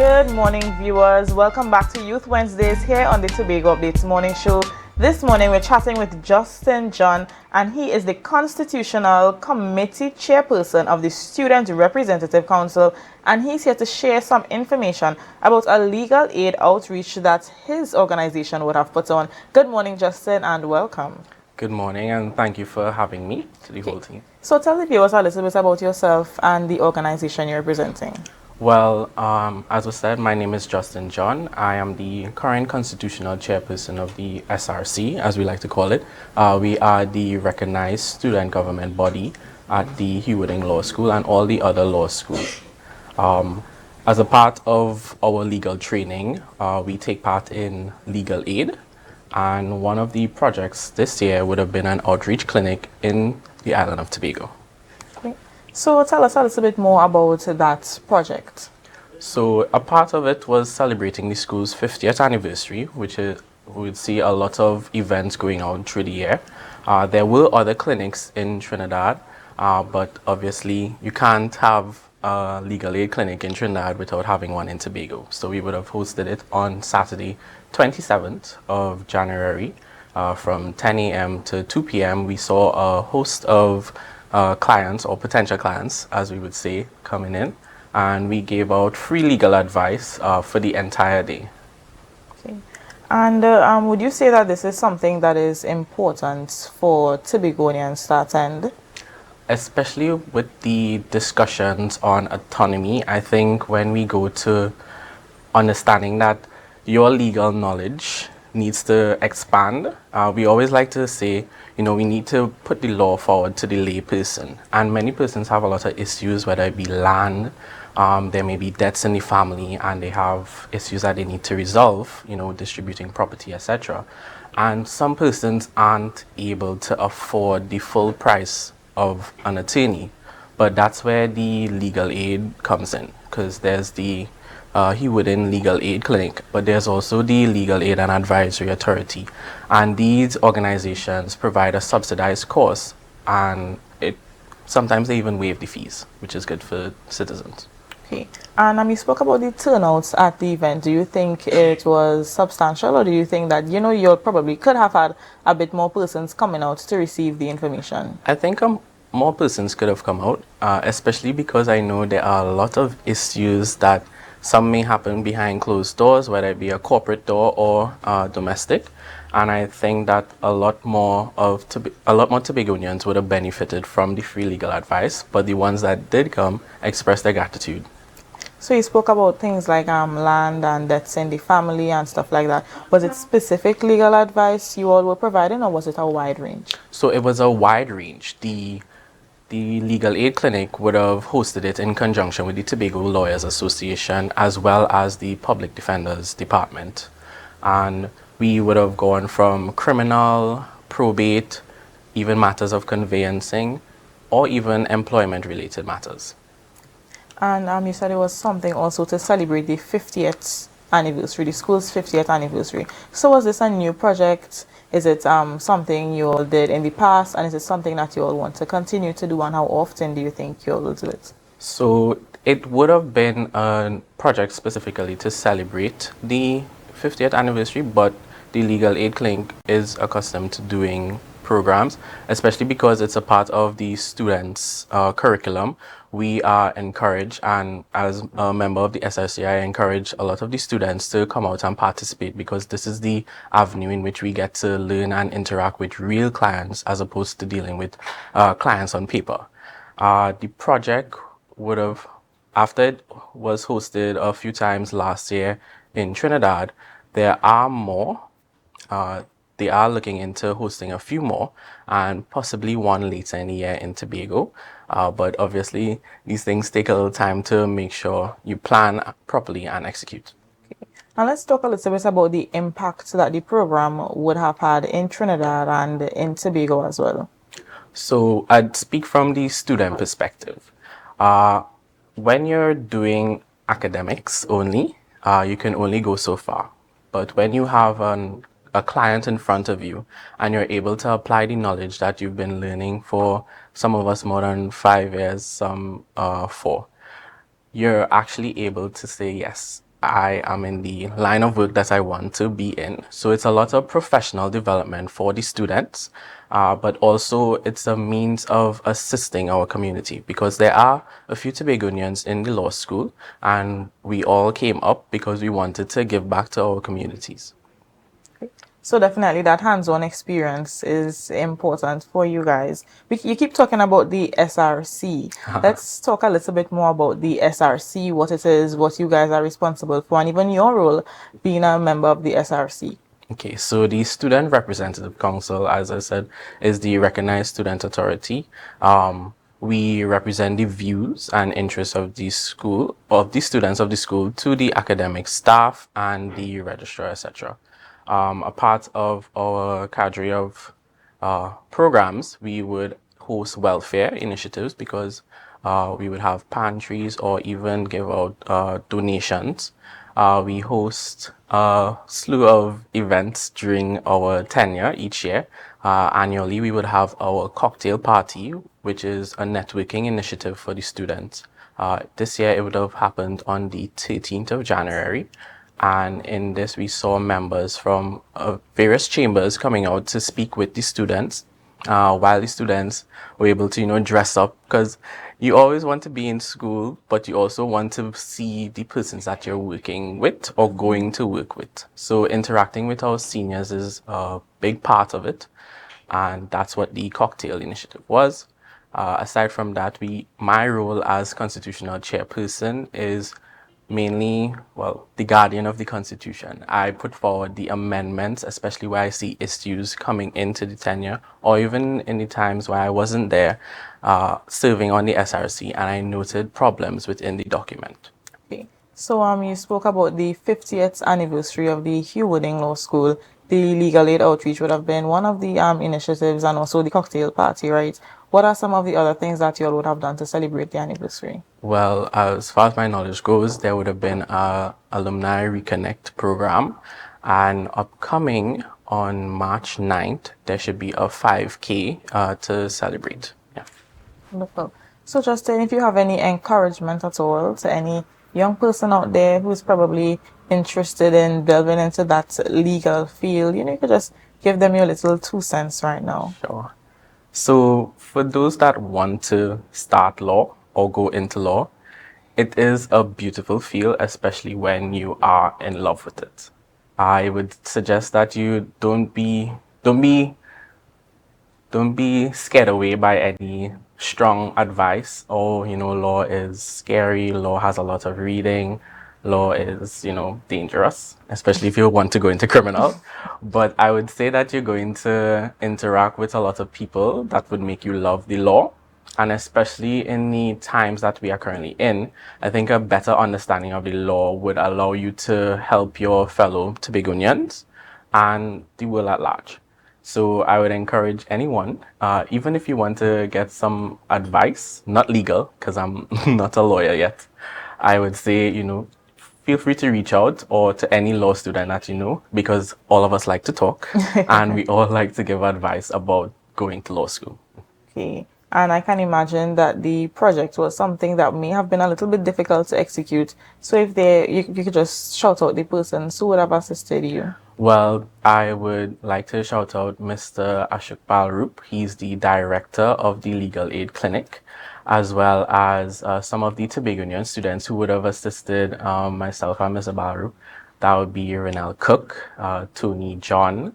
Good morning, viewers. Welcome back to Youth Wednesdays here on the Tobago Updates Morning Show. This morning, we're chatting with Justin John, and he is the Constitutional Committee Chairperson of the Student Representative Council, and he's here to share some information about a legal aid outreach that his organization would have put on. Good morning, Justin, and welcome. Good morning, and thank you for having me to the whole team. So tell the viewers a little bit about yourself and the organization you're representing. Well, as was said, my name is Justin John. I am the current constitutional chairperson of the SRC, as we like to call it. We are the recognized student government body at the Hewarding Law School and all the other law schools. As a part of our legal training, we take part in legal aid, and one of the projects this year would have been an outreach clinic in the island of Tobago. So tell us a little bit more about that project. So a part of it was celebrating the school's 50th anniversary, which is, we would see a lot of events going on through the year. There were other clinics in Trinidad, but obviously you can't have a legal aid clinic in Trinidad without having one in Tobago. So we would have hosted it on Saturday, 27th of January, from 10 a.m. to 2 p.m. We saw a host of clients, or potential clients, as we would say, coming in, and we gave out free legal advice for the entire day. Okay. And would you say that this is something that is important for Tobagonians to attend? Especially with the discussions on autonomy, I think when we go to understanding that your legal knowledge needs to expand, we always like to say, we need to put the law forward to the lay person. And many persons have a lot of issues, whether it be land, there may be debts in the family, and they have issues that they need to resolve, distributing property, etc. And some persons aren't able to afford the full price of an attorney. But that's where the legal aid comes in, because there's the Hewarding Legal Aid Clinic, but there's also the Legal Aid and Advisory Authority, and these organizations provide a subsidized course, and sometimes they even waive the fees, which is good for citizens. Okay, and you spoke about the turnouts at the event. Do you think it was substantial, or do you think that you probably could have had a bit more persons coming out to receive the information? I think more persons could have come out, especially because I know there are a lot of issues that some may happen behind closed doors, whether it be a corporate door or domestic. And I think that a lot more Tobagonians would have benefited from the free legal advice, but the ones that did come expressed their gratitude. So you spoke about things like land and debts in the family and stuff like that. Was it specific legal advice you all were providing, or was it a wide range? So it was a wide range. The Legal Aid Clinic would have hosted it in conjunction with the Tobago Lawyers Association as well as the Public Defenders Department. And we would have gone from criminal, probate, even matters of conveyancing, or even employment-related matters. And you said it was something also to celebrate the 50th anniversary, the school's 50th anniversary. So was this a new project? Is it something you all did in the past, and is it something that you all want to continue to do, and how often do you think you all will do it? So it would have been a project specifically to celebrate the 50th anniversary, but the Legal Aid Clinic is accustomed to doing programs, especially because it's a part of the students' curriculum. We are encouraged, and as a member of the SRC, I encourage a lot of the students to come out and participate, because this is the avenue in which we get to learn and interact with real clients as opposed to dealing with clients on paper. The project would have, after it was hosted a few times last year in Trinidad, there are more. They are looking into hosting a few more, and possibly one later in the year in Tobago. But obviously, these things take a little time to make sure you plan properly and execute. Now let's talk a little bit about the impact that the program would have had in Trinidad and in Tobago as well. So I'd speak from the student perspective. When you're doing academics only, you can only go so far. But when you have a client in front of you and you're able to apply the knowledge that you've been learning for some of us more than 5 years, some 4, you're actually able to say, yes, I am in the line of work that I want to be in. So it's a lot of professional development for the students, but also it's a means of assisting our community because there are a few Tobagonians in the law school, and we all came up because we wanted to give back to our communities. So definitely that hands-on experience is important for you guys. You keep talking about the SRC. Let's talk a little bit more about the SRC, what it is, what you guys are responsible for, and even your role being a member of the SRC. Okay, so the Student Representative Council, as I said, is the recognized student authority. We represent the views and interests of the school, of the students of the school, to the academic staff and the registrar, etc. A part of our cadre of programs, we would host welfare initiatives because we would have pantries or even give out donations. We host a slew of events during our tenure each year. Annually, we would have our cocktail party, which is a networking initiative for the students. This year, it would have happened on the 13th of January. And in this, we saw members from various chambers coming out to speak with the students, while the students were able to, dress up, because you always want to be in school, but you also want to see the persons that you're working with or going to work with. So interacting with our seniors is a big part of it. And that's what the cocktail initiative was. Aside from that, my role as constitutional chairperson is mainly, well, the guardian of the Constitution. I put forward the amendments, especially where I see issues coming into the tenure, or even in the times where I wasn't there serving on the SRC, and I noted problems within the document. Okay. So you spoke about the 50th anniversary of the Hugh Wooding Law School. The legal aid outreach would have been one of the initiatives, and also the cocktail party, right? What are some of the other things that you all would have done to celebrate the anniversary? Well, as far as my knowledge goes, there would have been a Alumni Reconnect program, and upcoming on March 9th, there should be a 5K to celebrate. Yeah. Wonderful. So Justin, if you have any encouragement at all to any young person out there who's probably interested in delving into that legal field, you could just give them your little 2 cents right now. Sure. So for those that want to start law or go into law, it is a beautiful field, especially when you are in love with it. I would suggest that you don't be scared away by any strong advice. Oh, law is scary, law has a lot of reading, law is, dangerous, especially if you want to go into criminal. But I would say that you're going to interact with a lot of people that would make you love the law. And especially in the times that we are currently in, I think a better understanding of the law would allow you to help your fellow Tobagonians and the world at large. So I would encourage anyone, even if you want to get some advice, not legal, because I'm not a lawyer yet, I would say, feel free to reach out or to any law student that you know, because all of us like to talk and we all like to give advice about going to law school. Okay. And I can imagine that the project was something that may have been a little bit difficult to execute. So if you could just shout out the persons who would have assisted you. Well, I would like to shout out Mr. Ashok Balrup. He's the director of the Legal Aid Clinic, as well as some of the Tobagonian students who would have assisted myself and Mr. Balrup. That would be Renelle Cook, Tony John,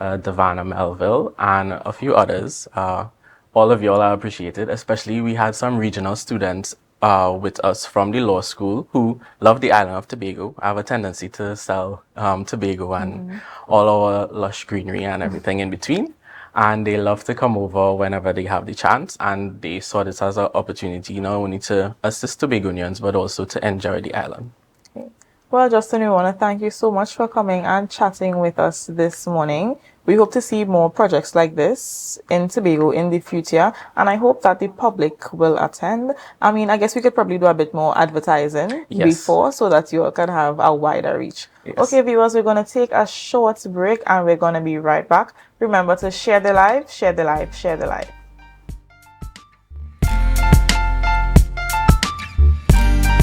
Davana Melville, and a few others. All of y'all are appreciated, especially we had some regional students with us from the law school who love the island of Tobago. I have a tendency to sell Tobago and all our lush greenery and everything in between. And they love to come over whenever they have the chance. And they saw this as an opportunity not only to assist Tobagonians, but also to enjoy the island. Okay. Well, Justin, we want to thank you so much for coming and chatting with us this morning. We hope to see more projects like this in Tobago in the future, and I hope that the public will attend. I mean, I guess we could probably do a bit more advertising before so that you can have a wider reach. Yes. Okay, viewers, we're going to take a short break and we're going to be right back. Remember to share the live, share the live, share the live.